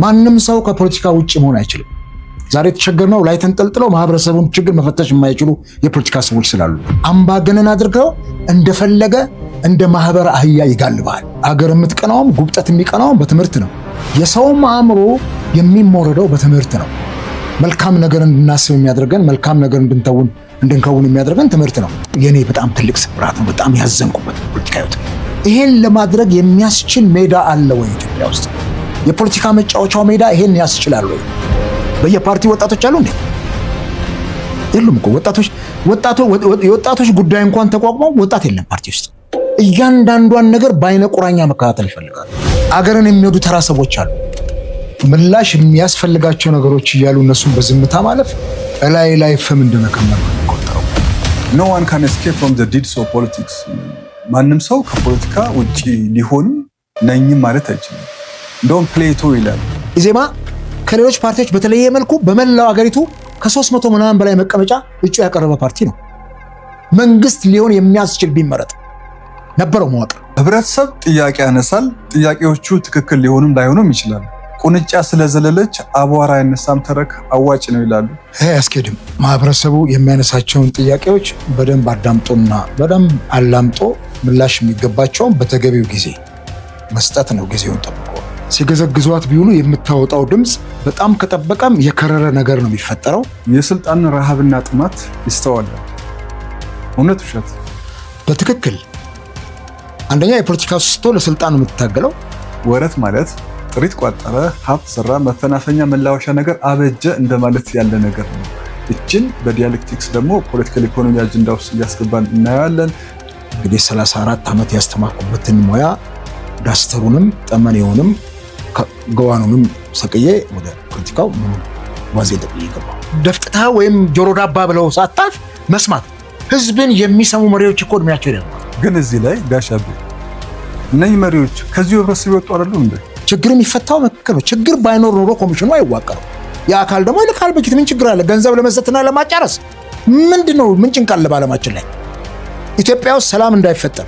ማንም ሰው ከፖለቲካ ውጪ መሆን አይችልም። ዛሬ ተቸገርነው ላይ ተንጠልጥለው ማህበረሰቡን ችግር መፈተሽ የማይችሉ የፖለቲካ ሰዎች ስላሉ አምባገነን አድርገው እንደፈለገ እንደ ማህበር አህያ ይጋልባል። አገር የምትቀናውም ጉብጠት የሚቀናውም በትምህርት ነው። የሰውም አእምሮ የሚሞረደው በትምህርት ነው። መልካም ነገር እንድናስብ የሚያደርገን መልካም ነገር እንድንከውን የሚያደርገን ትምህርት ነው። የኔ በጣም ትልቅ ስብራት ነው። በጣም ያዘንኩበት ፖለቲካ ህይወት። ይሄን ለማድረግ የሚያስችል ሜዳ አለ ወይ ኢትዮጵያ ውስጥ? የፖለቲካ መጫወቻው ሜዳ ይሄን ያስችላል ወይ? በየፓርቲው ወጣቶች አሉ እንዴ? የሉም እኮ የወጣቶች ጉዳይ እንኳን ተቋቁመው ወጣት የለም ፓርቲ ውስጥ። እያንዳንዷን ነገር በአይነ ቁራኛ መከታተል ይፈልጋሉ። አገርን የሚወዱ ተራ ሰዎች አሉ። ምላሽ የሚያስፈልጋቸው ነገሮች እያሉ እነሱን በዝምታ ማለፍ ላይ ፍም እንደመከመር ነው የሚቆጠረው። No one can escape from the deeds of politics። ማንም ሰው ከፖለቲካ ውጪ ሊሆን ነኝም ማለት አይችልም። እንደውም ፕሌቶ ይላል። ኢዜማ ከሌሎች ፓርቲዎች በተለየ መልኩ በመላው ሀገሪቱ ከ300 ምናምን በላይ መቀመጫ እጩ ያቀረበ ፓርቲ ነው። መንግስት ሊሆን የሚያስችል ቢመረጥ ነበረው መዋቅር። ህብረተሰብ ጥያቄ ያነሳል። ጥያቄዎቹ ትክክል ሊሆኑም ላይሆኑም ይችላል። ቁንጫ ስለዘለለች አቧራ አይነሳም ተረክ አዋጭ ነው ይላሉ። አያስኬድም። ማህበረሰቡ የሚያነሳቸውን ጥያቄዎች በደንብ አዳምጦና በደንብ አላምጦ ምላሽ የሚገባቸውን በተገቢው ጊዜ መስጠት ነው። ጊዜውን ጠብቆ ሲገዘግዟት ቢውሉ የምታወጣው ድምፅ በጣም ከጠበቀም የከረረ ነገር ነው የሚፈጠረው። የስልጣን ረሃብና ጥማት ይስተዋላል። እውነት ውሸት? በትክክል አንደኛ የፖለቲካ ስቶ ለስልጣን ነው የምትታገለው። ወረት ማለት ጥሪት ቋጠረ፣ ሀብት ሰራ፣ መፈናፈኛ መላወሻ ነገር አበጀ እንደማለት ያለ ነገር ነው። እችን በዲያሌክቲክስ ደግሞ ፖለቲካል ኢኮኖሚ አጀንዳ ውስጥ እያስገባን እናያለን። እንግዲህ 34 ዓመት ያስተማርኩበትን ሙያ ዳስተሩንም ጠመኔውንም ገዋኑንም ሰቅዬ ወደ ፖለቲካው ዋዜ ጠቅዬ ገባሁ። ደፍጥታ ወይም ጆሮ ዳባ ብለው ሳታልፍ መስማት። ህዝብን የሚሰሙ መሪዎች እኮ እድሜያቸው ይደርሳል። ግን እዚህ ላይ ጋሻቤ እነዚህ መሪዎች ከዚሁ ህብረተሰብ ይወጡ አይደሉም እንዴ? ችግር የሚፈታው መከከል ነው። ችግር ባይኖር ኖሮ ኮሚሽኑ አይዋቀርም። የአካል ደግሞ ይልካል። በፊት ምን ችግር አለ? ገንዘብ ለመስጠትና ለማጫረስ ምንድነው? ምን ጭንቅ አለ በዓለማችን ላይ? ኢትዮጵያ ውስጥ ሰላም እንዳይፈጠር